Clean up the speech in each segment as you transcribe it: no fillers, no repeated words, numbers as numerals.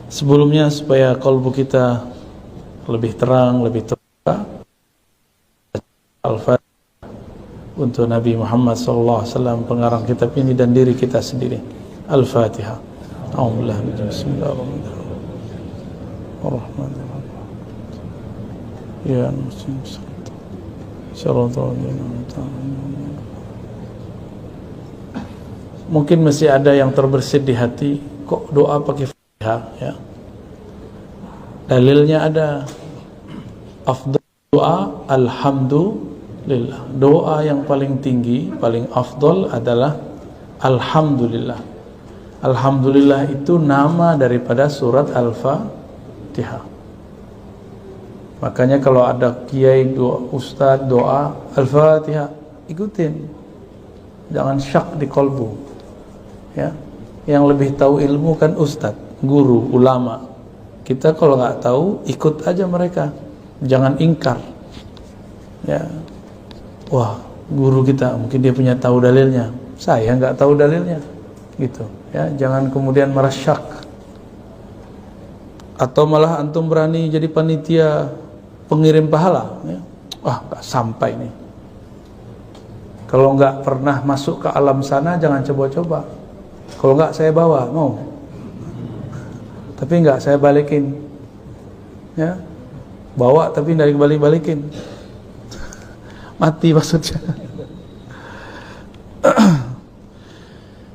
Sebelumnya supaya kalbu kita lebih terang, lebih terbuka, Al-Fatihah untuk Nabi Muhammad SAW, pengarang kitab ini dan diri kita sendiri. Al-Fatihah. A'udzubillahi Bismillahirrahmanirrahim. Ya muslim mungkin masih ada yang terbersit di hati, kok doa pakai Fatihah ya. Dalilnya ada. Afdal doa alhamdulillah. Doa yang paling tinggi, paling afdal adalah alhamdulillah. Alhamdulillah itu nama daripada surat Al-Fatihah. Makanya kalau ada kiai, ustaz doa Al-Fatihah, ikutin. Jangan syak di kolbu. Ya. Yang lebih tahu ilmu kan ustaz, guru, ulama. Kita kalau nggak tahu, ikut aja mereka. Jangan ingkar. Ya. Wah, guru kita mungkin dia punya tahu dalilnya. Saya nggak tahu dalilnya. Gitu. Ya, jangan kemudian merasyak. Atau malah antum berani jadi panitia pengirim pahala. Ya. Wah, nggak sampai nih. Kalau nggak pernah masuk ke alam sana, jangan coba-coba. Kalau nggak saya bawa, mau. Tapi enggak, saya balikin ya, bawa tapi dari balikin mati maksudnya.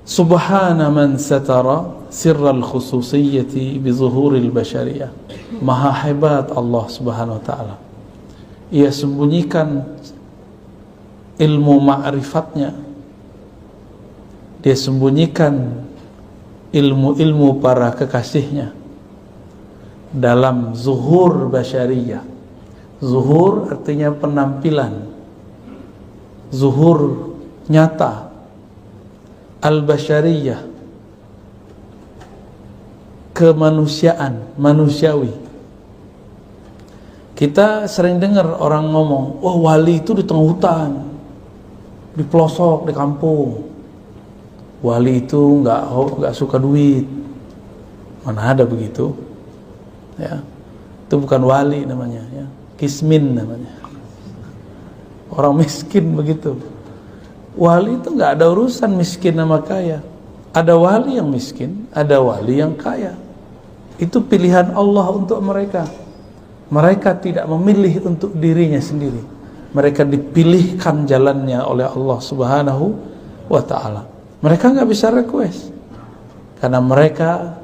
Subhana man satara sirral khususiyyati bi zuhuril bashariyah. Maha hebat Allah Subhanahu wa ta'ala. Ia sembunyikan ilmu ma'rifatnya, dia sembunyikan ilmu-ilmu para kekasihnya dalam zuhur basyariyah. Zuhur artinya penampilan, zuhur nyata, al-basyariyah kemanusiaan, manusiawi. Kita sering dengar orang ngomong, oh wali itu di tengah hutan, di pelosok, di kampung. Wali itu nggak suka duit. Mana ada begitu? Ya, itu bukan wali namanya. Ya. Kismin namanya. Orang miskin begitu. Wali itu nggak ada urusan miskin sama kaya. Ada wali yang miskin, ada wali yang kaya. Itu pilihan Allah untuk mereka. Mereka tidak memilih untuk dirinya sendiri. Mereka dipilihkan jalannya oleh Allah Subhanahu wa ta'ala. Mereka nggak bisa request karena mereka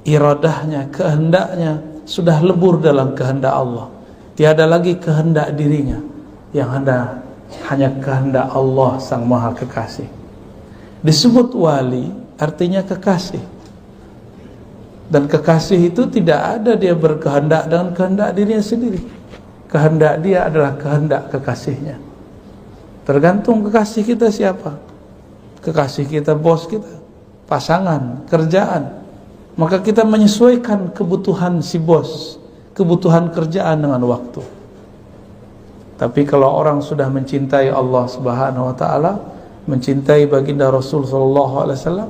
iradahnya, kehendaknya sudah lebur dalam kehendak Allah. Tiada lagi kehendak dirinya, yang ada hanya kehendak Allah Sang Maha Kekasih. Disebut wali artinya kekasih, dan kekasih itu tidak ada dia berkehendak dengan kehendak dirinya sendiri. Kehendak dia adalah kehendak kekasihnya. Tergantung kekasih kita siapa. Kekasih kita bos kita, pasangan, kerjaan. Maka kita menyesuaikan kebutuhan si bos, kebutuhan kerjaan dengan waktu. Tapi kalau orang sudah mencintai Allah Subhanahu wa ta'ala, mencintai baginda Rasul sallallahu alaihi wasallam,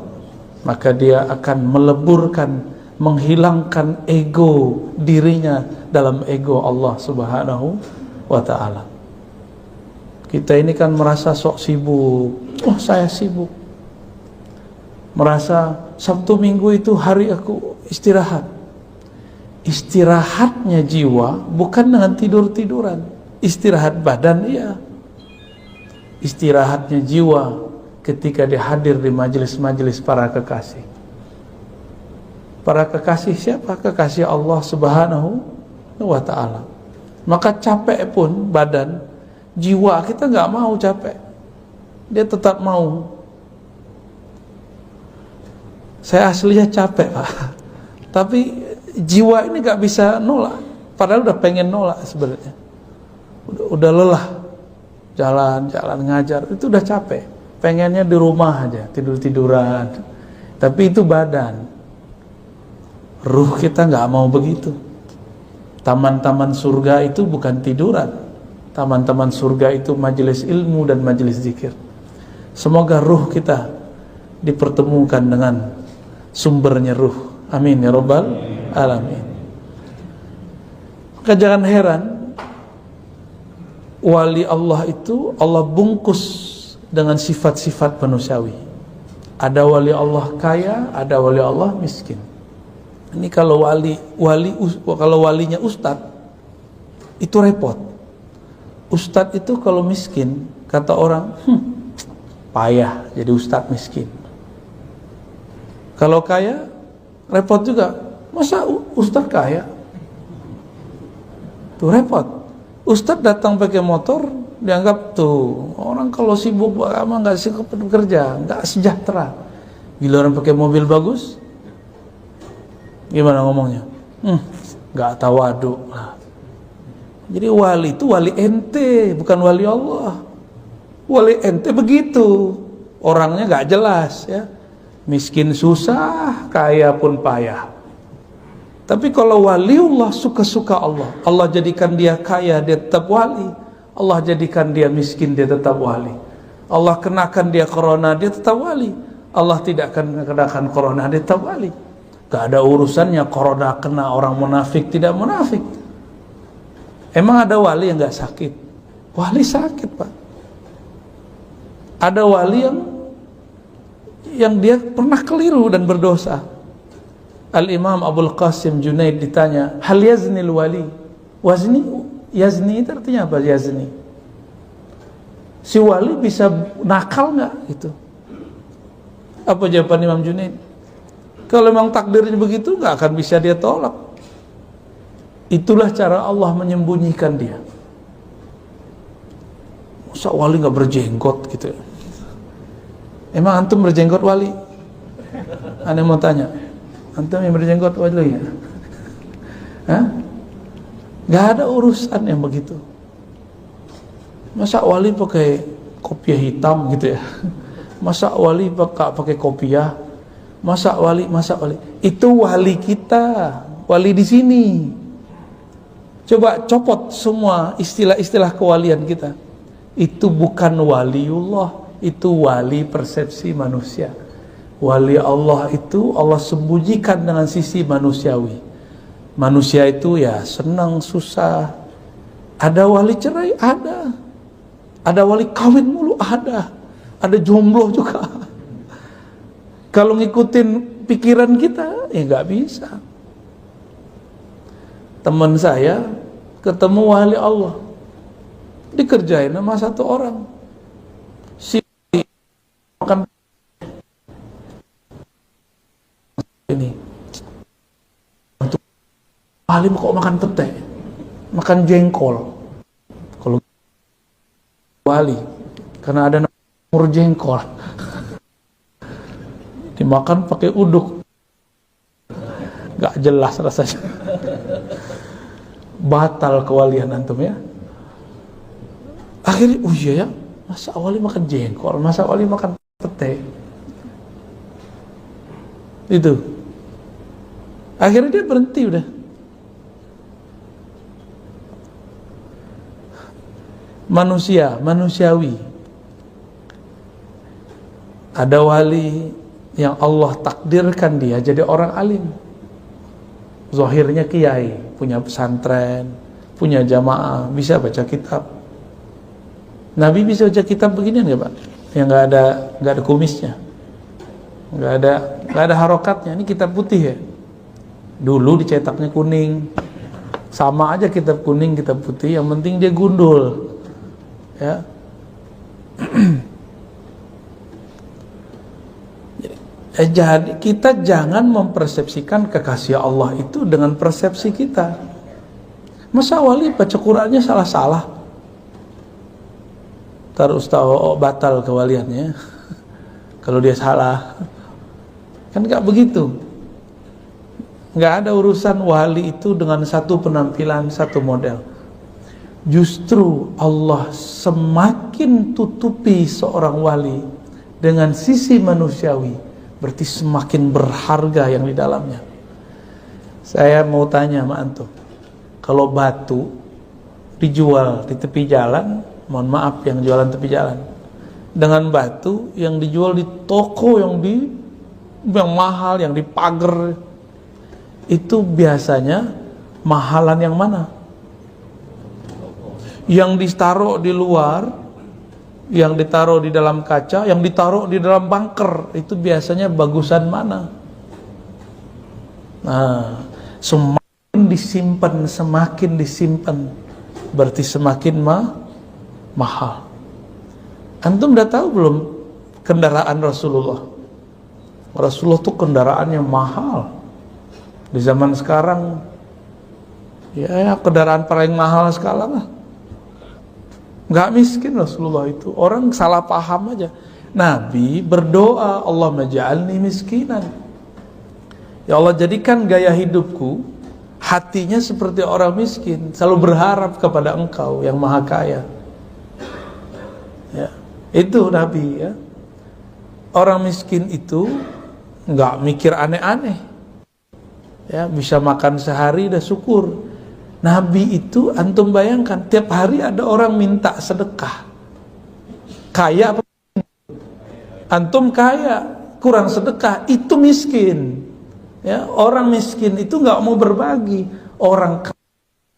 maka dia akan meleburkan, menghilangkan ego dirinya dalam ego Allah Subhanahu wa ta'ala. Kita ini kan merasa sok sibuk. Oh, saya sibuk. Merasa Sabtu Minggu itu hari aku istirahat. Istirahatnya jiwa bukan dengan tidur-tiduran. Istirahat badan iya. Istirahatnya jiwa ketika dia hadir di majelis-majelis para kekasih. Para kekasih siapa? Kekasih Allah Subhanahu wa ta'ala. Maka capek pun badan, jiwa kita nggak mau capek, dia tetap mau. Saya aslinya capek Pak, tapi jiwa ini nggak bisa nolak. Padahal udah pengen nolak sebenarnya. Udah lelah, jalan ngajar, itu udah capek. Pengennya di rumah aja, tidur-tiduran. Tapi itu badan. Ruh kita nggak mau begitu. Taman-taman surga itu bukan tiduran. Taman-taman surga itu majelis ilmu dan majelis zikir. Semoga ruh kita dipertemukan dengan sumbernya ruh. Amin ya rabbal alamin. Maka jangan heran wali Allah itu Allah bungkus dengan sifat-sifat manusiawi. Ada wali Allah kaya, ada wali Allah miskin. Ini kalau kalau walinya ustadz itu repot. Ustadz itu kalau miskin, kata orang, payah jadi ustadz miskin. Kalau kaya, repot juga. Masa ustadz kaya? Tuh repot. Ustadz datang pakai motor, dianggap tuh orang kalau sibuk agama nggak sibuk bekerja, nggak sejahtera. Bila orang pakai mobil bagus, gimana ngomongnya? Nggak tawadu. Jadi wali itu wali ente, bukan wali Allah. Wali ente begitu, orangnya nggak jelas ya. Miskin susah, kaya pun payah. Tapi kalau waliullah suka-suka Allah, Allah jadikan dia kaya, dia tetap wali. Allah jadikan dia miskin, dia tetap wali. Allah kenakan dia corona, dia tetap wali. Allah tidak akan kenakan corona, dia tetap wali. Gak ada urusannya corona kena orang munafik, tidak munafik. Emang ada wali yang gak sakit? Wali sakit, Pak. Ada wali yang dia pernah keliru dan berdosa. Al-Imam Abul Qasim Junaid ditanya, hal yaznil wali? Yazni itu artinya apa? Yazni. Si wali bisa nakal nggak? Gitu. Apa jawaban Imam Junaid? Kalau memang takdirnya begitu, nggak akan bisa dia tolak. Itulah cara Allah menyembunyikan dia. Masa wali nggak berjenggot gitu? Emang antum berjenggot wali? Anda mau tanya? Antum yang berjenggot wali ya? Hah? Gak ada urusan yang begitu. Masa wali pakai kopiah hitam gitu ya? Masa wali pakai kopiah? Masa wali? Itu wali kita, wali di sini. Coba copot semua istilah-istilah kewalian kita. Itu bukan waliullah, itu wali persepsi manusia. Wali Allah itu Allah sembunyikan dengan sisi manusiawi. Manusia itu ya senang, susah. Ada wali cerai? Ada. Ada wali kawin mulu? Ada. Ada jomblo juga. Kalau ngikutin pikiran kita, ya nggak bisa. Teman saya ketemu wali Allah, dikerjain sama satu orang. Si makan ini, wali kok makan pete, makan jengkol. Kalau wali, karena ada namur jengkol, dimakan pakai uduk, gak jelas rasanya. Batal kewalian antum ya. Akhirnya, oh iya ya, masa wali makan jengkol, masa wali makan pete. Itu. Akhirnya dia berhenti udah. Manusiawi. Ada wali yang Allah takdirkan dia jadi orang alim. Zahirnya kiai, punya pesantren, punya jamaah, bisa baca kitab. Nabi bisa baca kitab beginian ya Pak? Yang nggak ada kumisnya, nggak ada harokatnya. Ini kitab putih ya. Dulu dicetaknya kuning, sama aja kitab kuning, kitab putih. Yang penting dia gundul, ya. Jadi kita jangan mempersepsikan kekasih Allah itu dengan persepsi kita. Masa wali baca Qur'annya salah-salah? Terus tahu batal kewaliannya kalau dia salah. Kan nggak begitu. Nggak ada urusan wali itu dengan satu penampilan, satu model. Justru Allah semakin tutupi seorang wali dengan sisi manusiawi, berarti semakin berharga yang di dalamnya. Saya mau tanya sama antum, kalau batu dijual di tepi jalan, mohon maaf yang jualan tepi jalan, dengan batu yang dijual di toko yang mahal, yang di pagar, itu biasanya mahalan yang mana? Yang ditaruh di luar, yang ditaruh di dalam kaca, yang ditaruh di dalam bunker, itu biasanya bagusan mana? Nah, semakin disimpan, berarti semakin mahal. Antum udah tahu belum kendaraan Rasulullah? Rasulullah tuh kendaraannya mahal. Di zaman sekarang, ya kendaraan paling mahal sekarang lah. Nggak miskin Rasulullah itu. Orang salah paham aja. Nabi berdoa, Allahumma ja'alni miskinan. Ya Allah, jadikan gaya hidupku hatinya seperti orang miskin, selalu berharap kepada Engkau yang Maha Kaya. Ya, itu Nabi ya. Orang miskin itu nggak mikir aneh-aneh. Ya, bisa makan sehari udah syukur. Nabi itu antum bayangkan tiap hari ada orang minta sedekah. Kaya apa? Antum kaya, kurang sedekah, itu miskin. Ya, orang miskin itu nggak mau berbagi. Orang kaya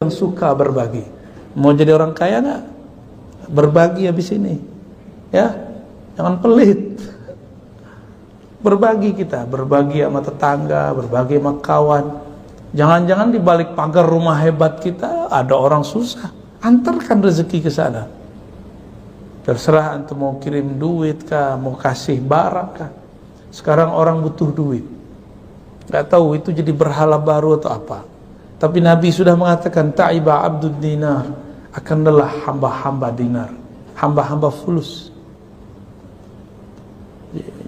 yang suka berbagi. Mau jadi orang kaya nggak? Berbagi habis ini. Ya, jangan pelit. Berbagi kita, berbagi sama tetangga, berbagi sama kawan. Jangan-jangan di balik pagar rumah hebat kita ada orang susah. Antarkan rezeki ke sana. Terserah antum mau kirim duit kah, mau kasih barang kah. Sekarang orang butuh duit. Gak tahu itu jadi berhala baru atau apa. Tapi Nabi sudah mengatakan ta'iba abdud dinar, akan lelah hamba-hamba dinar, hamba-hamba fulus.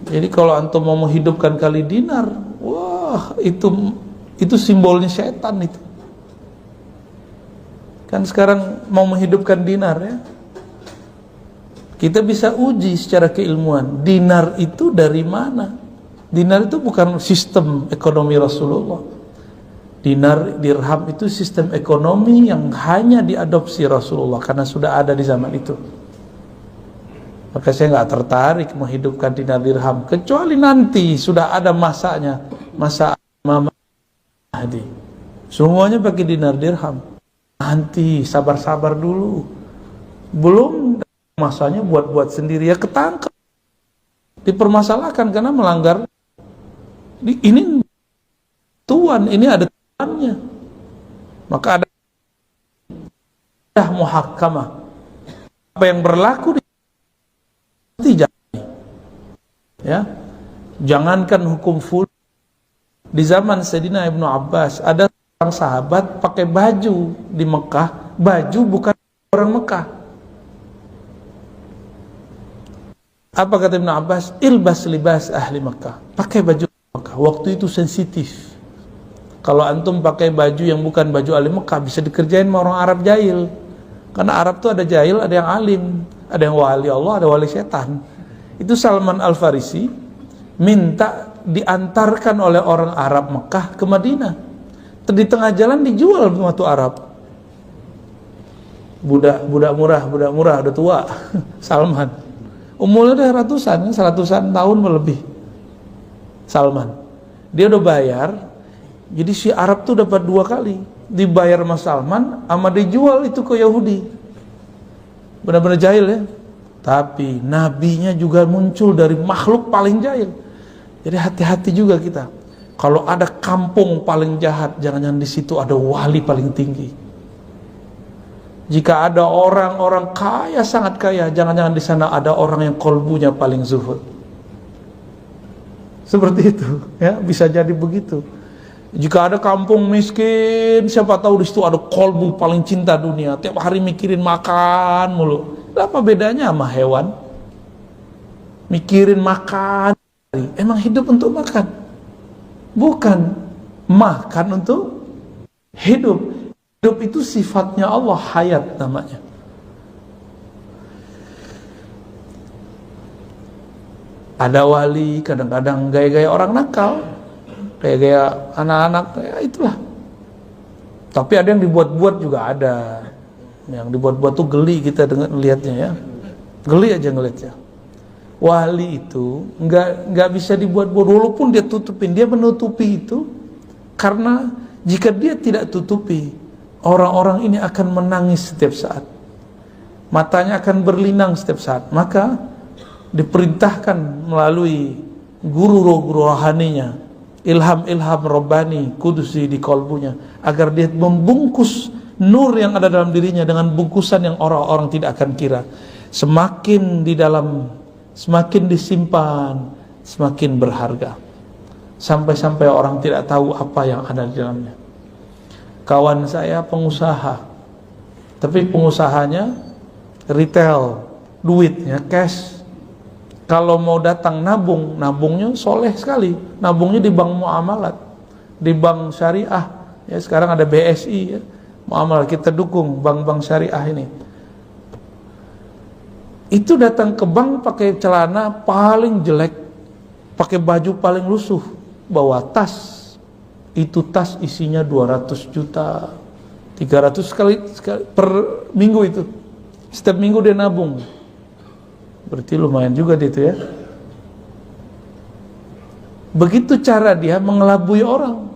Jadi kalau antum mau menghidupkan kali dinar, wah itu simbolnya setan itu. Kan sekarang mau menghidupkan dinar ya. Kita bisa uji secara keilmuan, dinar itu dari mana? Dinar itu bukan sistem ekonomi Rasulullah. Dinar, dirham itu sistem ekonomi yang hanya diadopsi Rasulullah karena sudah ada di zaman itu. Maka saya nggak tertarik menghidupkan dinar dirham kecuali nanti sudah ada masanya, masa Imam Mahdi. Semuanya pakai dinar dirham. Nanti sabar-sabar dulu. Belum masanya buat-buat sendiri ya ketangkep. Dipermasalahkan karena melanggar. Ini tuan, ini ada tuannya. Maka ada muhakkamah. Apa yang berlaku di ya, jangankan hukum full. Di zaman Sayyidina Ibnu Abbas ada orang sahabat pakai baju di Mekah, baju bukan orang Mekah. Apa kata Ibnu Abbas? Ilbas libas ahli Mekah, pakai baju Mekah. Waktu itu sensitif. Kalau antum pakai baju yang bukan baju ahli Mekah bisa dikerjain sama orang Arab jahil. Karena Arab tuh ada jahil, ada yang alim, ada yang wali Allah, ada wali setan. Itu Salman Al-Farisi minta diantarkan oleh orang Arab Mekah ke Madinah. Di tengah jalan dijual sama tuh Arab. Budak murah udah tua. Salman. Umurnya udah seratusan tahun lebih. Salman. Dia udah bayar. Jadi si Arab tuh dapat 2 kali. Dibayar sama Salman, sama dijual itu ke Yahudi. Benar-benar jahil ya. Tapi nabinya juga muncul dari makhluk paling jahil. Jadi hati-hati juga kita. Kalau ada kampung paling jahat, jangan-jangan di situ ada wali paling tinggi. Jika ada orang-orang kaya, sangat kaya, jangan-jangan di sana ada orang yang kolbunya paling zuhud. Seperti itu, ya, bisa jadi begitu. Jika ada kampung miskin, siapa tahu di situ ada kolbu paling cinta dunia, tiap hari mikirin makan mulu. Apa bedanya sama hewan? Mikirin makan, emang hidup untuk makan? Bukan makan untuk hidup. Hidup itu sifatnya Allah, hayat namanya. Ada wali kadang-kadang gaya-gaya orang nakal, gaya-gaya anak-anak, ya itulah. Tapi ada yang dibuat-buat juga ada. Yang dibuat-buat tuh geli kita dengan lihatnya ya. Geli aja ngelihatnya. Wali itu nggak bisa dibuat-buat, walaupun dia tutupin, dia menutupi itu Karena jika dia tidak tutupi, orang-orang ini akan menangis setiap saat, matanya akan berlinang setiap saat. Maka diperintahkan melalui guru rohaninya, ilham-ilham Rabbani kudusi di kalbunya, agar dia membungkus nur yang ada dalam dirinya dengan bungkusan yang orang-orang tidak akan kira. Semakin di dalam, semakin disimpan, semakin berharga, sampai-sampai orang tidak tahu apa yang ada di dalamnya. Kawan saya pengusaha, tapi pengusahanya retail, duitnya cash. Kalau mau datang nabung, nabungnya soleh sekali, nabungnya di bank muamalat, di bank syariah. Ya, sekarang ada BSI, ya, muamalat, kita dukung bank-bank syariah ini. Itu datang ke bank pakai celana paling jelek, pakai baju paling lusuh, bawa tas. Itu tas isinya 200 juta, 300 sekali per minggu itu. Setiap minggu dia nabung. Berarti lumayan juga itu ya. Begitu cara dia mengelabui orang.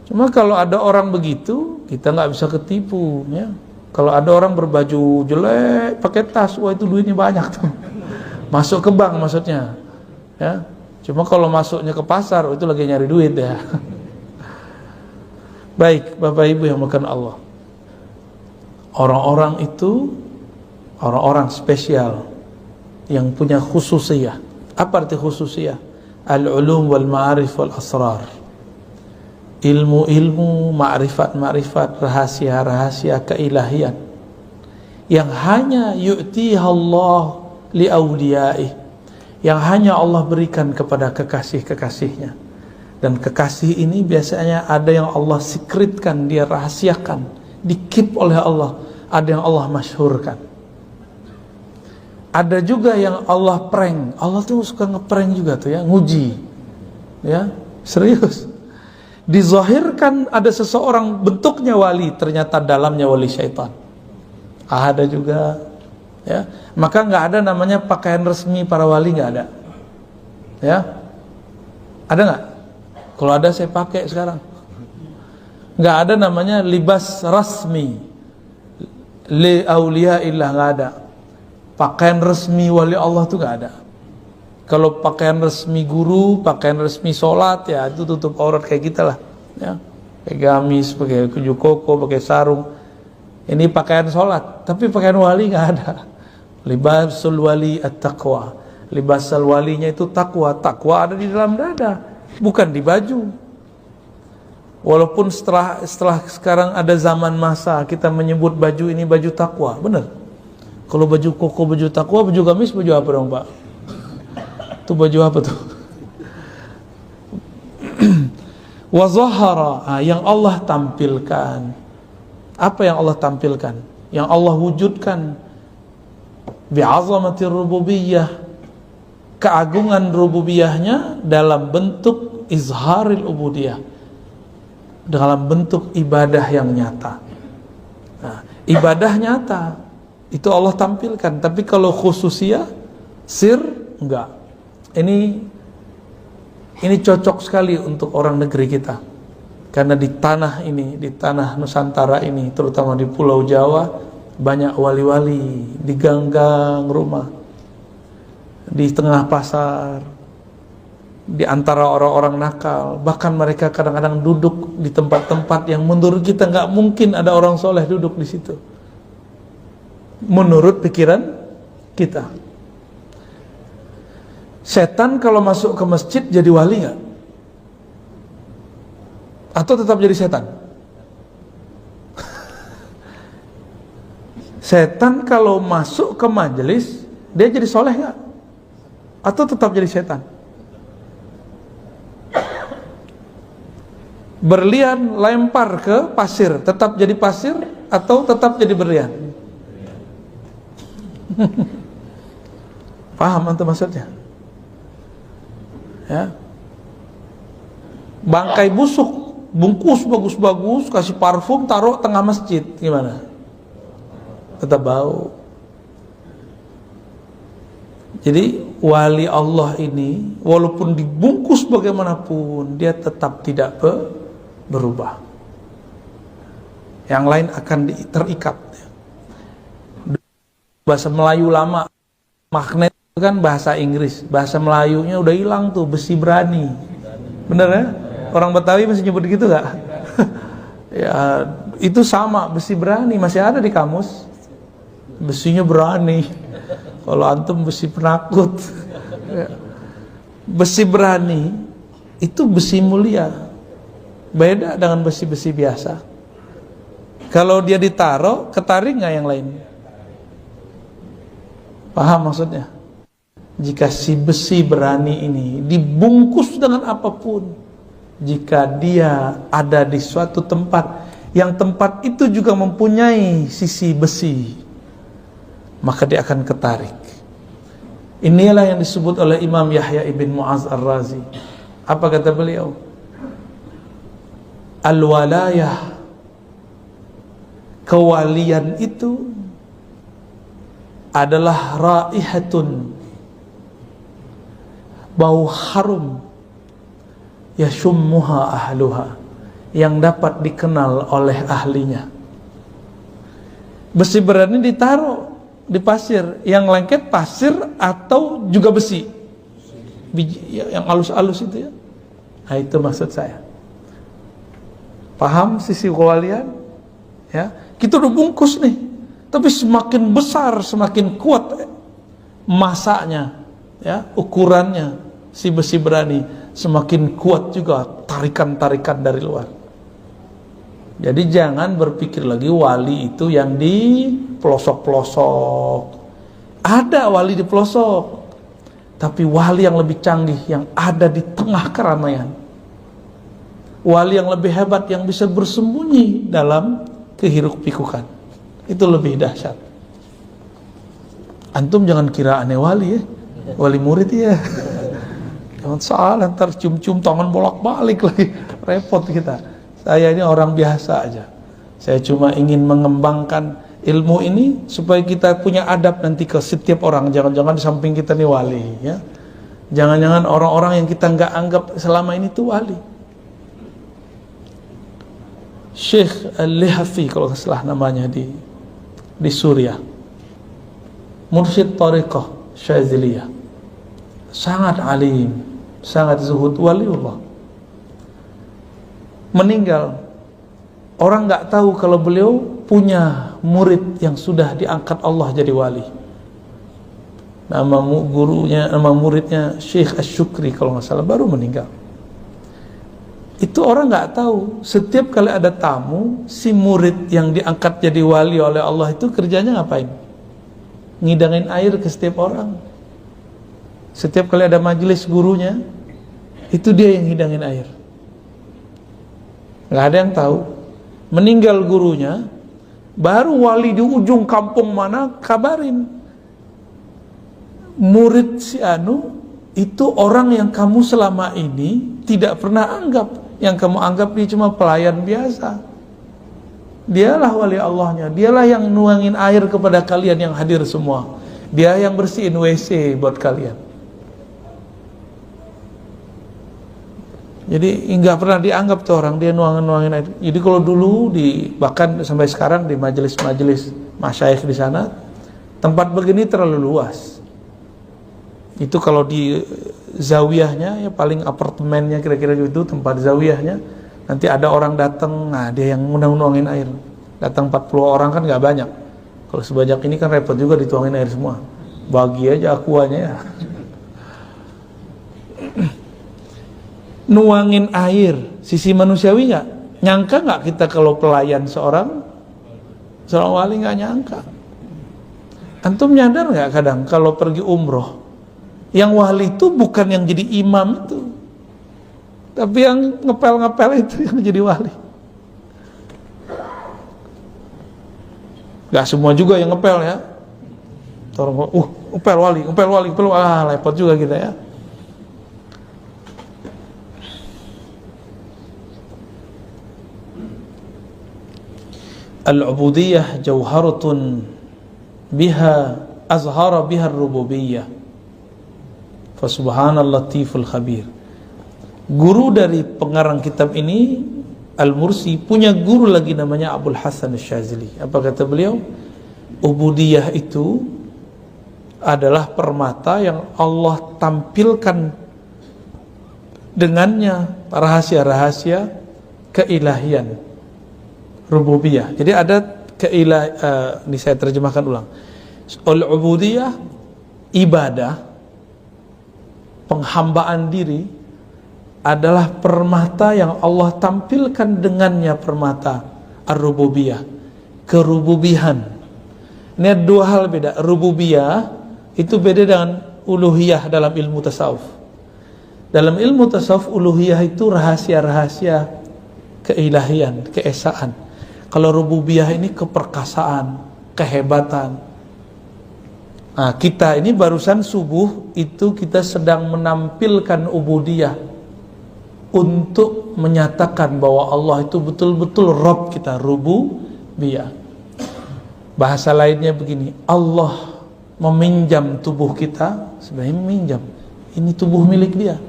Cuma kalau ada orang begitu, kita nggak bisa ketipu ya. Kalau ada orang berbaju jelek, pakai tas, wah itu duitnya banyak tuh. Masuk ke bank maksudnya, ya. Cuma kalau masuknya ke pasar, itu lagi nyari duit ya. Baik, Bapak Ibu yang makan Allah. Orang-orang itu, orang-orang spesial yang punya khususiyah. Apa arti khususiyah? Al-ulum wal ma'arif wal asrar. Ilmu-ilmu, ma'rifat-ma'rifat, rahasia-rahasia keilahian yang hanya yu'tiha Allah li'awliyaih, yang hanya Allah berikan kepada kekasih-kekasihnya. Dan kekasih ini biasanya ada yang Allah secretkan, dia rahasiakan, di-keep oleh Allah. Ada yang Allah masyhurkan. Ada juga yang Allah prank. Allah tuh suka ngeprank juga tuh ya, nguji. Ya, serius. Dizahirkan ada seseorang bentuknya wali, ternyata dalamnya wali syaitan. Ada juga, ya. Maka nggak ada namanya pakaian resmi para wali, nggak ada. Ya, ada nggak? Kalau ada saya pakai sekarang. Nggak ada namanya libas rasmi li aulia illah, nggak ada. Pakaian resmi wali Allah tuh nggak ada. Kalau pakaian resmi guru, pakaian resmi sholat, ya itu tutup aurat kayak kita lah, ya. Pakai gamis, pakai kuju koko, pakai sarung. Ini pakaian sholat, tapi pakaian wali nggak ada. Libasul wali at-taqwa. Libasul walinya itu takwa. Takwa ada di dalam dada, bukan di baju. Walaupun setelah sekarang ada zaman masa kita menyebut baju ini baju takwa, benar. Kalau baju koko, baju takwa, baju gamis, baju apa dong Pak? Itu baju apa tuh? Wa zahara, yang Allah tampilkan. Apa yang Allah tampilkan? Yang Allah wujudkan. Bi'azamatir rububiyah, keagungan rububiyahnya dalam bentuk izharil ubudiyah, dalam bentuk ibadah yang nyata. Nah, ibadah nyata itu Allah tampilkan, tapi kalau khususiyah, sir, enggak. Ini cocok sekali untuk orang negeri kita, karena di tanah ini, di tanah Nusantara ini, terutama di Pulau Jawa, banyak wali-wali di gang-gang rumah, di tengah pasar, di antara orang-orang nakal. Bahkan mereka kadang-kadang duduk di tempat-tempat yang menurut kita nggak mungkin ada orang soleh duduk di situ, menurut pikiran kita. Setan kalau masuk ke masjid jadi wali nggak? Atau tetap jadi setan? Setan kalau masuk ke majelis, dia jadi soleh nggak? Atau tetap jadi setan? Berlian lempar ke pasir, tetap jadi pasir atau tetap jadi berlian? Paham antum maksudnya? Ya. Bangkai busuk, bungkus bagus-bagus, kasih parfum, taruh tengah masjid, gimana? Tetap bau. Jadi wali Allah ini walaupun dibungkus bagaimanapun, dia tetap tidak berubah. Yang lain akan terikat. Bahasa Melayu lama, magnet itu kan bahasa Inggris. Bahasa Melayunya udah hilang tuh, besi berani. Bener ya? Orang Betawi masih nyebut gitu gak? Ya, itu sama, besi berani masih ada di kamus. Besinya berani. Kalau antum besi penakut. Besi berani itu besi mulia. Beda dengan besi-besi biasa. Kalau dia ditaruh, ketarik nggak yang lain? Paham maksudnya? Jika si besi berani ini dibungkus dengan apapun, jika dia ada di suatu tempat yang tempat itu juga mempunyai sisi besi, maka dia akan ketarik. Inilah yang disebut oleh Imam Yahya ibn Mu'az Ar-Razi. Apa kata beliau? Al-walayah, kewalian itu adalah raihatun, bau harum, yashummuha ahluha, yang dapat dikenal oleh ahlinya. Besi berani ditaruh di pasir, yang lengket pasir atau juga besi, biji yang halus-halus itu ya. Nah, itu maksud saya. Paham sisi kewalian? Ya, kita udah bungkus nih, tapi semakin besar, semakin kuat masaknya, ya, ukurannya si besi berani, semakin kuat juga tarikan-tarikan dari luar. Jadi jangan berpikir lagi wali itu yang di pelosok-pelosok. Ada wali di pelosok, tapi wali yang lebih canggih yang ada di tengah keramaian. Wali yang lebih hebat yang bisa bersembunyi dalam kehiruk-pikukan. Itu lebih dahsyat. Antum jangan kira aneh wali ya. Wali murid ya. Jangan salah, ntar cium-cium tangan bolak-balik lagi. Repot kita. Saya ini orang biasa aja. Saya cuma ingin mengembangkan ilmu ini supaya kita punya adab nanti ke setiap orang. Jangan-jangan di samping kita nih wali ya. Jangan-jangan orang-orang yang kita nggak anggap selama ini tuh wali. Syekh Al-Lihafi kalau salah namanya di Suriah, mursyid tariqah Syaziliyah, sangat alim, sangat zuhud, waliullah, meninggal. Orang nggak tahu kalau beliau punya murid yang sudah diangkat Allah jadi wali. Nama gurunya, nama muridnya Syekh Asyukri kalau nggak salah, baru meninggal. Itu orang nggak tahu. Setiap kali ada tamu, si murid yang diangkat jadi wali oleh Allah itu kerjanya ngapain? Ngidangin air ke setiap orang. Setiap kali ada majelis gurunya, itu dia yang ngidangin air. Nggak ada yang tahu. Meninggal gurunya, baru wali di ujung kampung mana kabarin, murid si anu itu orang yang kamu selama ini tidak pernah anggap. Yang kamu anggap dia cuma pelayan biasa. Dialah wali Allahnya. Dialah yang nuangin air kepada kalian yang hadir semua. Dia yang bersihin WC buat kalian. Jadi nggak pernah dianggap tuh orang, dia nuangin air. Jadi kalau dulu bahkan sampai sekarang di majelis-majelis masyayikh di sana, tempat begini terlalu luas. Itu kalau di zawiyahnya ya paling apartemennya kira-kira gitu, tempat zawiyahnya. Nanti ada orang datang, nah dia yang nuangin air. Datang 40 orang kan nggak banyak. Kalau sebanyak ini kan repot juga dituangin air semua. Bagi aja akuannya ya. Nuangin air, sisi manusiawi nggak? Nyangka nggak kita kalau pelayan seorang wali, nggak nyangka. Antum nyadar nggak kadang kalau pergi umroh, yang wali itu bukan yang jadi imam itu, tapi yang ngepel-ngepel itu yang jadi wali. Gak semua juga yang ngepel ya. Orang ngepel wali, repot juga kita ya. Al-ubudiyah jauharatun biha azhara biha ar-rububiyyah. Fa subhanallah latiful khabir. Guru dari pengarang kitab ini, Al-Mursi, punya guru lagi namanya Abul Hasan Asy-Syadzili. Apa kata beliau? Ubudiyah itu adalah permata yang Allah tampilkan dengannya rahasia-rahasia keilahian, rububiyah. Jadi ada ini saya terjemahkan ulang. Al-ubudiyah, ibadah, penghambaan diri, adalah permata yang Allah tampilkan dengannya permata ar-rububiyah, kerububihan. Ini ada dua hal beda. Rububiyah itu beda dengan uluhiyah dalam ilmu tasawuf. Dalam ilmu tasawuf, uluhiyah itu rahasia-rahasia keilahian, keesaan. Kalau rububiyah ini keperkasaan, kehebatan. Nah, kita ini barusan subuh itu kita sedang menampilkan ubudiyah untuk menyatakan bahwa Allah itu betul-betul Rabb kita, rububiyah. Bahasa lainnya begini, Allah meminjam tubuh kita, sebenarnya meminjam, ini tubuh milik Dia.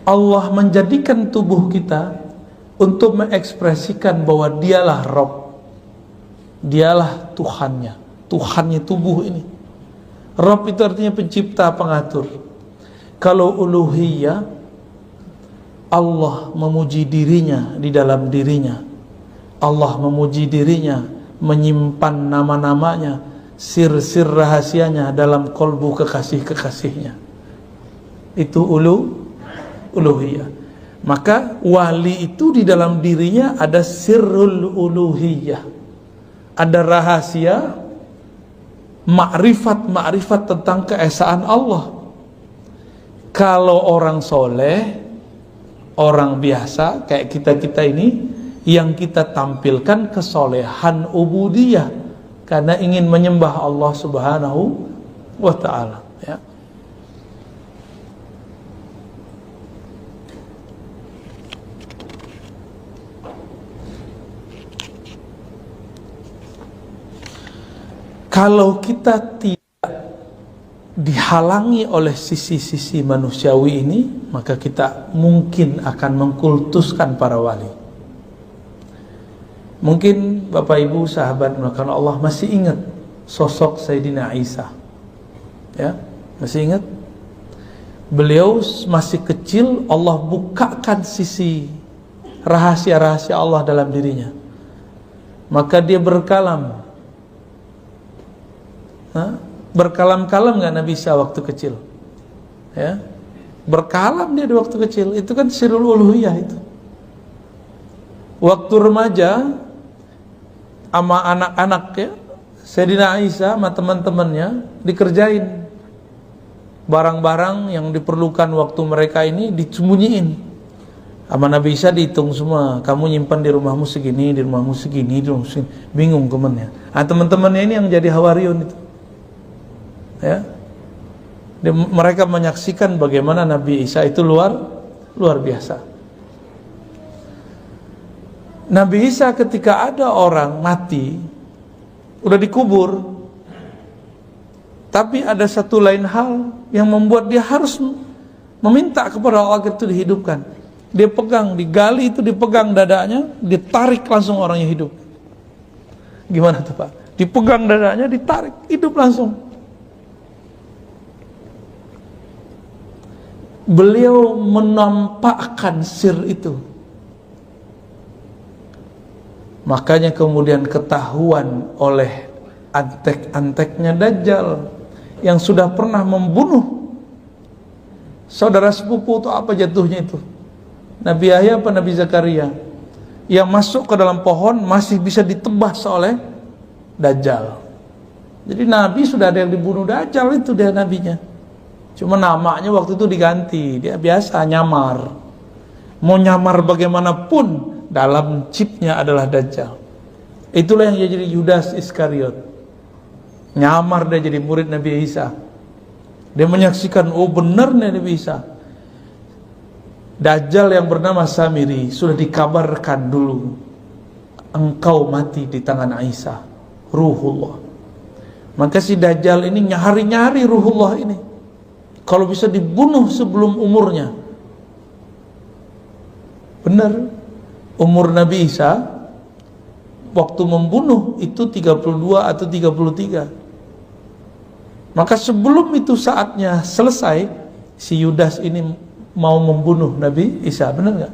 Allah menjadikan tubuh kita untuk mengekspresikan bahwa Dialah Rabb, Dialah Tuhannya tubuh ini. Rabb itu artinya pencipta, pengatur. Kalau uluhiyah, Allah memuji dirinya di dalam dirinya. Allah memuji dirinya, menyimpan nama-namanya, sir-sir rahasianya dalam kolbu kekasih-kekasihnya. Itu uluhiyah. Maka wali itu di dalam dirinya ada sirrul uluhiyah, ada rahasia makrifat tentang keesaan Allah. Kalau orang soleh, orang biasa kayak kita ini, yang kita tampilkan kesolehan ubudiyah karena ingin menyembah Allah Subhanahu wa ta'ala, ya. Kalau kita tidak dihalangi oleh sisi-sisi manusiawi ini, maka kita mungkin akan mengkultuskan para wali. Mungkin Bapak Ibu sahabat melakukan Allah masih ingat sosok Sayyidina Isa, ya, masih ingat? Beliau masih kecil, Allah bukakan sisi rahasia-rahasia Allah dalam dirinya, maka dia berkalam. Berkalam-kalam nggak Nabi Isa waktu kecil? Ya, berkalam dia di waktu kecil. Itu kan sirrul uluhiyah itu. Waktu remaja sama anak-anak, ya, Sayyidina Isa sama teman-temannya dikerjain barang-barang yang diperlukan waktu mereka ini, disembunyiin. Sama Nabi Isa dihitung semua. Kamu nyimpan di rumahmu segini, di rumahmu segini, di rumahmu segini. Bingung temannya. Nah, teman-temannya ini yang jadi hawariyun itu. Ya, mereka menyaksikan bagaimana Nabi Isa itu luar biasa. Nabi Isa ketika ada orang mati, udah dikubur, tapi ada satu lain hal yang membuat dia harus meminta kepada Allah agar itu dihidupkan. Dia pegang, digali itu, dipegang dadanya, ditarik langsung orangnya hidup. Gimana tuh Pak? Dipegang dadanya, ditarik, hidup langsung. Beliau menampakkan sir itu. Makanya kemudian ketahuan oleh antek-anteknya Dajjal yang sudah pernah membunuh saudara sepupu, itu apa jatuhnya itu? Nabi Yahya apa Nabi Zakaria? Yang masuk ke dalam pohon masih bisa ditebas oleh Dajjal. Jadi Nabi sudah ada yang dibunuh Dajjal, itu dia nabinya. Cuma namanya waktu itu diganti. Dia biasa nyamar. Mau nyamar bagaimanapun, dalam chipnya adalah Dajjal. Itulah yang jadi Yudas Iskariot. Nyamar dia jadi murid Nabi Isa. Dia menyaksikan, oh benar nih Nabi Isa. Dajjal yang bernama Samiri sudah dikabarkan dulu, engkau mati di tangan Isa, Ruhullah. Maka si Dajjal ini nyari-nyari Ruhullah ini. Kalau bisa dibunuh sebelum umurnya. Benar. Umur Nabi Isa waktu membunuh itu 32 atau 33. Maka sebelum itu saatnya selesai, si Yudas ini mau membunuh Nabi Isa, benar nggak?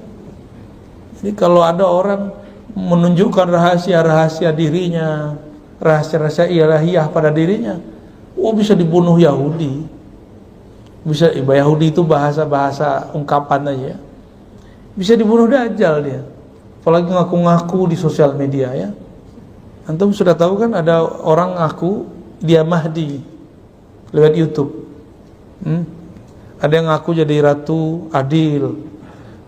Jadi kalau ada orang menunjukkan rahasia-rahasia dirinya, rahasia-rahasia ilahiyah pada dirinya, bisa dibunuh Yahudi. Bisa, Yahudi itu bahasa-bahasa ungkapan aja. Bisa dibunuh Dajjal dia. Apalagi ngaku-ngaku di sosial media ya. Antum sudah tahu kan ada orang ngaku dia Mahdi lewat YouTube. Ada yang ngaku jadi Ratu Adil,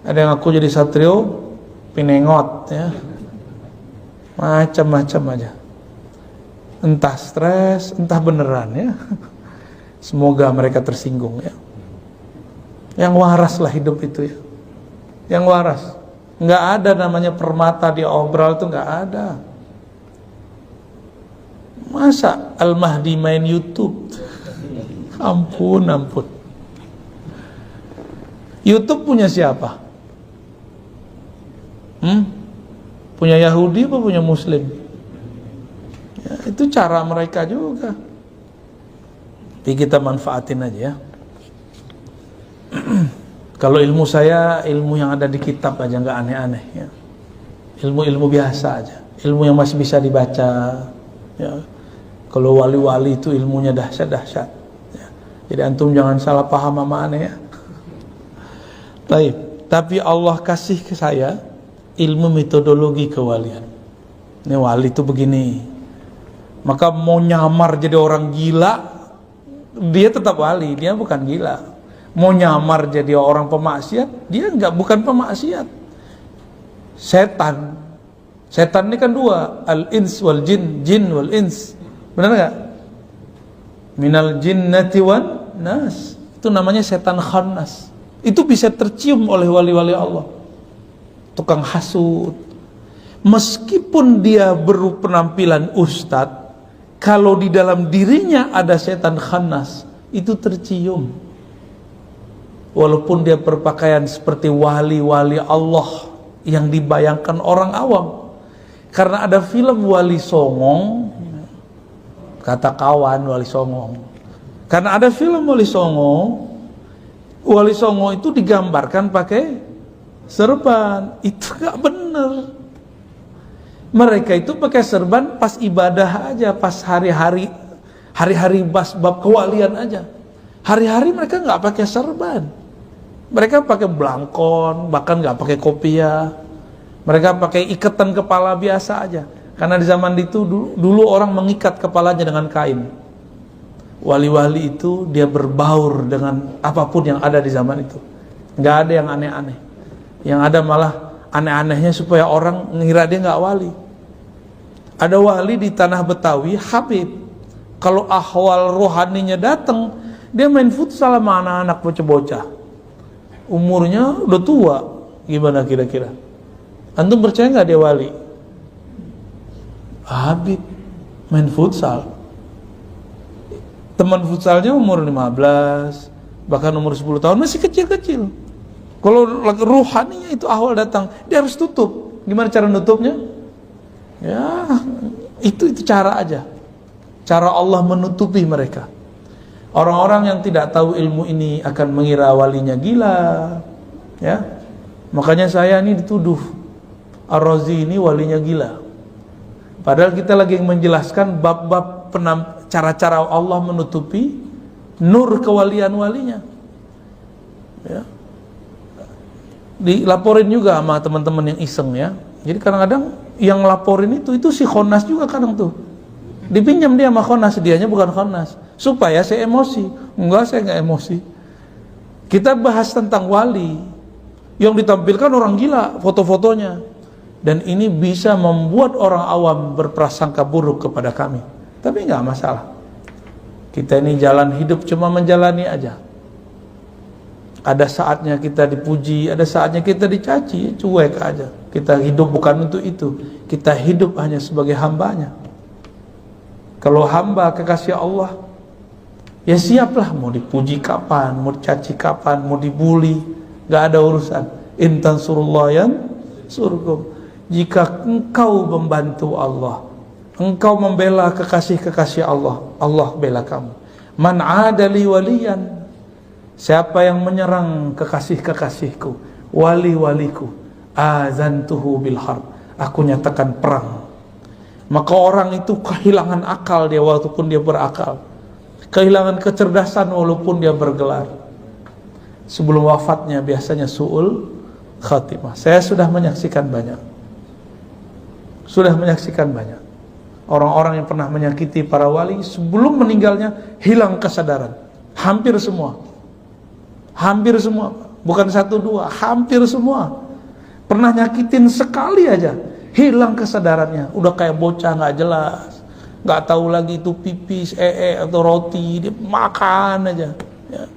ada yang ngaku jadi Satrio Pinengot ya. Macam-macam aja. Entah stres, entah beneran ya. Semoga mereka tersinggung ya. Yang waras lah hidup itu ya. Yang waras. Nggak ada namanya permata di obral itu, nggak ada. Masa Al-Mahdi main YouTube? Ampun. YouTube punya siapa? Punya Yahudi apa punya Muslim? Ya, itu cara mereka juga. Jadi kita manfaatin aja ya. Kalau ilmu saya, ilmu yang ada di kitab aja, nggak aneh-aneh ya. Ilmu-ilmu biasa aja, ilmu yang masih bisa dibaca ya. Kalau wali-wali itu ilmunya dahsyat-dahsyat ya. Jadi antum jangan salah paham sama aneh ya. Baik, tapi Allah kasih ke saya ilmu metodologi kewalian. Ini wali itu begini. Maka mau nyamar jadi orang gila, dia tetap wali, dia bukan gila. Mau nyamar jadi orang pemaksiat, dia bukan pemaksiat. Setan ini kan dua, al-ins wal jin, jin wal ins. Benar nggak? Minal jinnati wan nas. Itu namanya setan khannas. Itu bisa tercium oleh wali-wali Allah. Tukang hasud. Meskipun dia berpenampilan ustadz, kalau di dalam dirinya ada setan khannas, itu tercium. Walaupun dia berpakaian seperti wali-wali Allah yang dibayangkan orang awam. Karena ada film Wali Songong, kata kawan Wali Songong. Karena ada film Wali Songo itu digambarkan pakai serban. Itu gak bener. Mereka itu pakai serban pas ibadah aja, pas hari-hari bab kewalian aja. Hari-hari mereka nggak pakai serban, mereka pakai belangkon, bahkan nggak pakai kopiah. Mereka pakai ikatan kepala biasa aja. Karena di zaman itu dulu orang mengikat kepalanya dengan kain. Wali-wali itu dia berbaur dengan apapun yang ada di zaman itu. Nggak ada yang aneh-aneh. Yang ada malah aneh-anehnya supaya orang ngira dia nggak wali. Ada wali di tanah Betawi, Habib. Kalau ahwal rohaninya datang, dia main futsal sama anak-anak bocah-bocah. Umurnya udah tua. Gimana kira-kira? Antum percaya nggak dia wali? Habib main futsal. Teman futsalnya umur 15, bahkan umur 10 tahun, masih kecil-kecil. Kalau ruhaninya itu ahwal datang, dia harus tutup. Gimana cara nutupnya? Ya, itu cara aja. Cara Allah menutupi mereka. Orang-orang yang tidak tahu ilmu ini akan mengira walinya gila. Ya, makanya saya ini dituduh Ar-Razi ini walinya gila. Padahal kita lagi menjelaskan bab-bab cara-cara Allah menutupi nur kewalian walinya. Ya. Dilaporin juga sama teman-teman yang iseng ya. Jadi kadang-kadang yang laporin itu si Khonas juga kadang tuh. Dipinjam dia sama Khonas, dianya bukan Khonas. Supaya saya emosi. Enggak, saya enggak emosi. Kita bahas tentang wali. Yang ditampilkan orang gila foto-fotonya. Dan ini bisa membuat orang awam berprasangka buruk kepada kami. Tapi enggak masalah. Kita ini jalan hidup cuma menjalani aja. Ada saatnya kita dipuji, ada saatnya kita dicaci, cuek aja. Kita hidup bukan untuk itu. Kita hidup hanya sebagai hambanya. Kalau hamba kekasih Allah Ya siaplah, mau dipuji kapan, mau dicaci kapan, mau dibully, gak ada urusan. In tansurullahan surgum. Jika engkau membantu Allah, engkau membela kekasih-kekasih Allah, Allah bela kamu. Man adali waliyan, siapa yang menyerang kekasih-kekasihku, wali-waliku, azantuhu bil harb, aku nyatakan perang. Maka orang itu kehilangan akal dia walaupun dia berakal, kehilangan kecerdasan walaupun dia bergelar. Sebelum wafatnya biasanya su'ul khatimah. Saya sudah menyaksikan banyak. Orang-orang yang pernah menyakiti para wali sebelum meninggalnya hilang kesadaran. Hampir semua, bukan satu dua, hampir semua. Pernah nyakitin sekali aja, hilang kesadarannya. Udah kayak bocah nggak jelas, nggak tahu lagi itu pipis, atau roti, dia makan aja. Ya.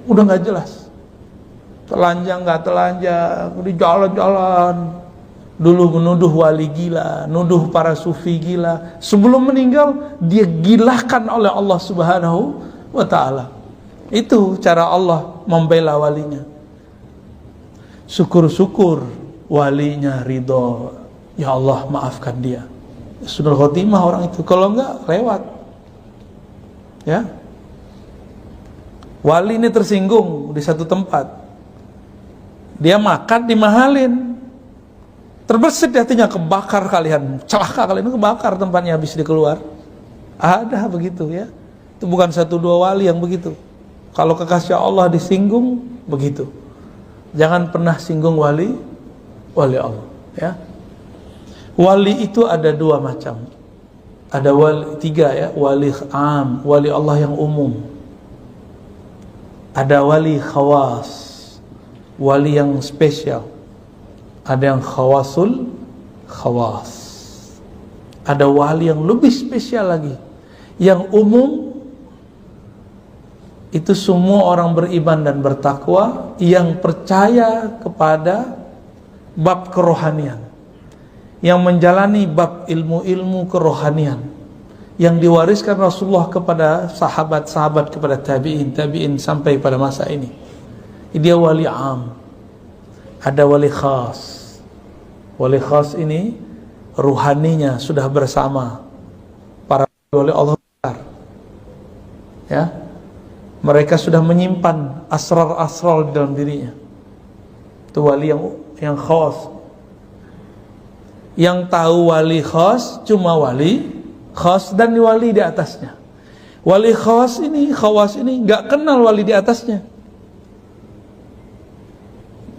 Udah nggak jelas, telanjang nggak telanjang, di jalan-jalan. Dulu menuduh wali gila, nuduh para sufi gila. Sebelum meninggal dia gilahkan oleh Allah Subhanahu wa ta'ala. Itu cara Allah membela walinya. Syukur-syukur walinya ridho, ya Allah maafkan dia. Sunnah khotimah orang itu. Kalau enggak lewat. Ya. Wali ini tersinggung di satu tempat, dia makan dimahalin, terbersit hatinya, kebakar kalian, celaka kalian, kebakar tempatnya habis dia keluar. Ada begitu ya. Itu bukan satu dua wali yang begitu. Kalau kekasih Allah disinggung begitu. Jangan pernah singgung wali Allah ya. Wali itu ada dua macam. Ada wali, tiga ya, wali am, wali Allah yang umum. Ada wali khawas, wali yang spesial. Ada yang khawasul khawas. Ada wali yang lebih spesial lagi. Yang umum itu semua orang beriman dan bertakwa yang percaya kepada bab kerohanian, yang menjalani bab ilmu-ilmu kerohanian yang diwariskan Rasulullah kepada sahabat-sahabat, kepada tabi'in sampai pada masa ini. Dia wali am. Ada wali khas. Wali khas ini ruhaninya sudah bersama para wali Allah. Ya. Mereka sudah menyimpan asrar-asrar di dalam dirinya. Itu wali yang khas. Yang tahu wali khas cuma wali khas dan wali di atasnya. Wali khas ini, khawas ini enggak kenal wali di atasnya.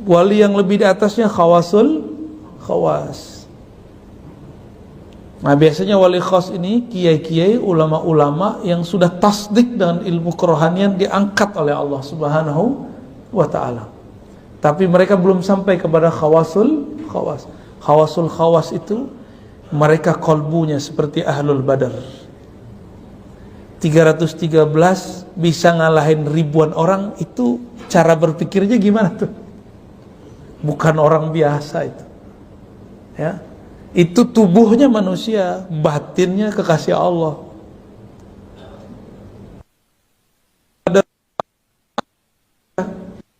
Wali yang lebih di atasnya khawasul khawas. Nah biasanya wali khas ini kiai-kiai, ulama-ulama yang sudah tasdik dengan ilmu kerohanian diangkat oleh Allah Subhanahu wa ta'ala. Tapi mereka belum sampai kepada khawasul khawas. Khawasul khawas itu mereka kolbunya seperti ahlul badar. 313 bisa ngalahin ribuan orang, itu cara berpikirnya gimana tuh? Bukan orang biasa itu. Ya. Itu tubuhnya manusia, batinnya kekasih Allah.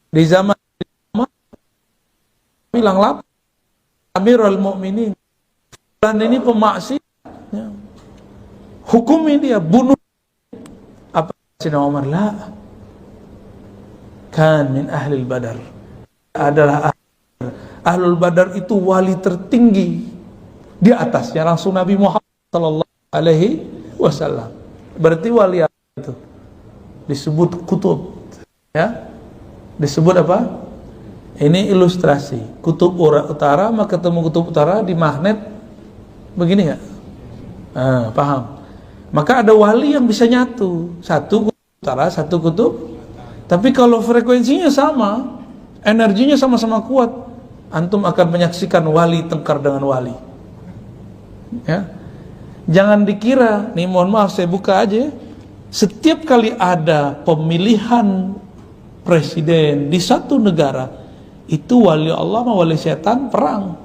Di zaman bilang lapar Amirul Mukminin, dan ini pemaksiat, ya. Hukumi dia, bunuh. Apa Sayyidina Umar? La, kan min ahlil badar, adalah ahlul badar itu wali tertinggi. Di atasnya langsung Nabi Muhammad sallallahu alaihi wasallam. Berarti wali itu disebut kutub, ya. Disebut apa? Ini ilustrasi. Kutub utara sama ketemu kutub utara di magnet begini nggak? Paham? Maka ada wali yang bisa nyatu, satu kutub utara, satu kutub. Tapi kalau frekuensinya sama, energinya sama-sama kuat, antum akan menyaksikan wali tengkar dengan wali. Ya. Jangan dikira, nih mohon maaf saya buka aja, setiap kali ada pemilihan presiden di satu negara, itu wali Allah sama wali setan perang.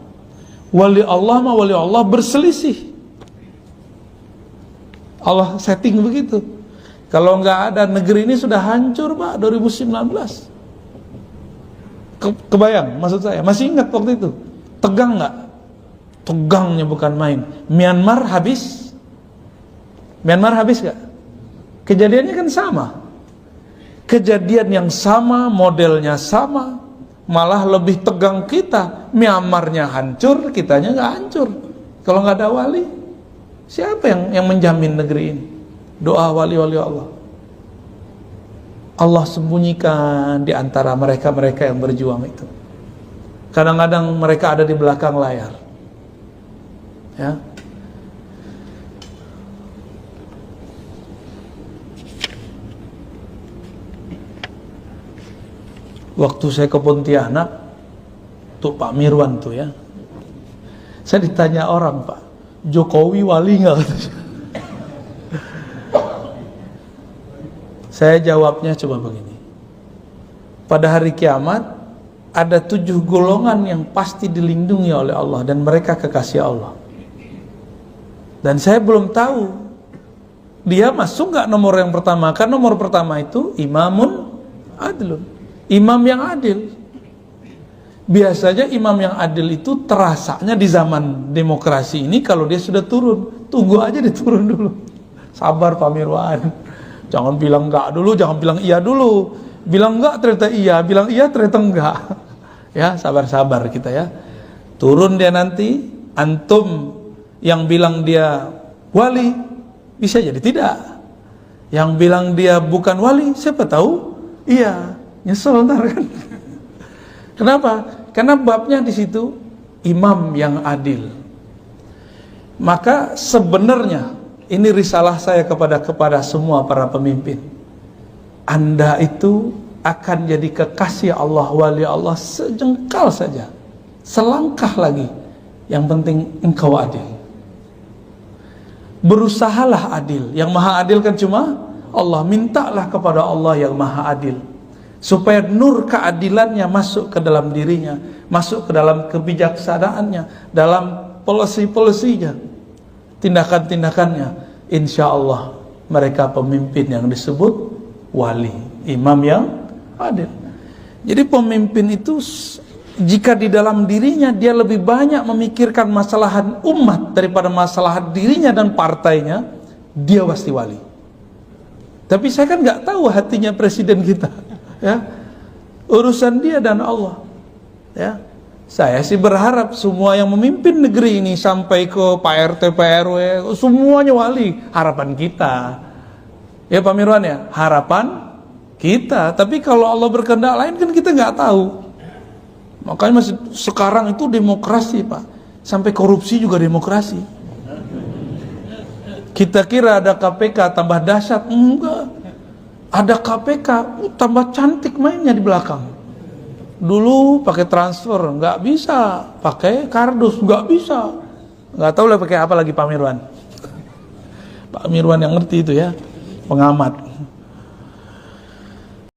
Wali Allah sama wali Allah berselisih. Allah setting begitu. Kalau nggak ada, negeri ini sudah hancur Pak 2019. Kebayang maksud saya? Masih ingat waktu itu? Tegang nggak? Tegangnya bukan main. Myanmar habis? Myanmar habis nggak? Kejadiannya kan sama. Kejadian yang sama, modelnya sama, malah lebih tegang kita. Myanmarnya hancur, kitanya nggak hancur. Kalau nggak ada wali, siapa yang menjamin negeri ini? Doa wali-wali Allah. Allah sembunyikan di antara mereka-mereka yang berjuang itu. Kadang-kadang mereka ada di belakang layar. Ya. Waktu saya ke Pontianak, tuh Pak Mirwan tuh ya. Saya ditanya orang, Pak, Jokowi wali nggak? Saya jawabnya coba begini. Pada hari kiamat ada 7 golongan yang pasti dilindungi oleh Allah dan mereka kekasih Allah. Dan saya belum tahu dia masuk nggak nomor yang pertama. Karena nomor pertama itu imamun adilun, imam yang adil. Biasanya imam yang adil itu terasanya di zaman demokrasi ini kalau dia sudah turun. Tunggu aja diturun dulu. Sabar Pak Mirwan. Jangan bilang enggak dulu, jangan bilang iya dulu. Bilang enggak ternyata iya, bilang iya ternyata enggak. Ya, sabar-sabar kita ya. Turun dia nanti, antum yang bilang dia wali, bisa jadi tidak. Yang bilang dia bukan wali, siapa tahu iya, nyesel ntar kan. Kenapa? Karena babnya di situ imam yang adil. Maka sebenarnya ini risalah saya kepada semua para pemimpin. Anda itu akan jadi kekasih Allah, wali Allah sejengkal saja, selangkah lagi. Yang penting engkau adil. Berusahalah adil. Yang maha adil kan cuma Allah. Mintalah kepada Allah yang maha adil, supaya nur keadilannya masuk ke dalam dirinya, masuk ke dalam kebijaksanaannya, dalam polisi-polisinya, tindakan-tindakannya. Insya Allah mereka pemimpin yang disebut wali, imam yang adil. Jadi pemimpin itu jika di dalam dirinya dia lebih banyak memikirkan masalah umat daripada masalah dirinya dan partainya, dia pasti wali. Tapi saya kan nggak tahu hatinya presiden kita, ya. Urusan dia dan Allah, ya. Saya sih berharap semua yang memimpin negeri ini sampai ke Pak RT, Pak RW, semuanya wali. Harapan kita, ya Pak Mirwan ya, harapan kita. Tapi kalau Allah berkehendak lain kan kita nggak tahu. Makanya masih sekarang itu demokrasi Pak, sampai korupsi juga demokrasi. Kita kira ada KPK tambah dahsyat, enggak. Ada KPK tambah cantik mainnya di belakang. Dulu pakai transfer, nggak bisa. Pakai kardus, nggak bisa. Nggak tahu lah pakai apa lagi Pak Mirwan. Pak Mirwan yang ngerti itu ya, pengamat.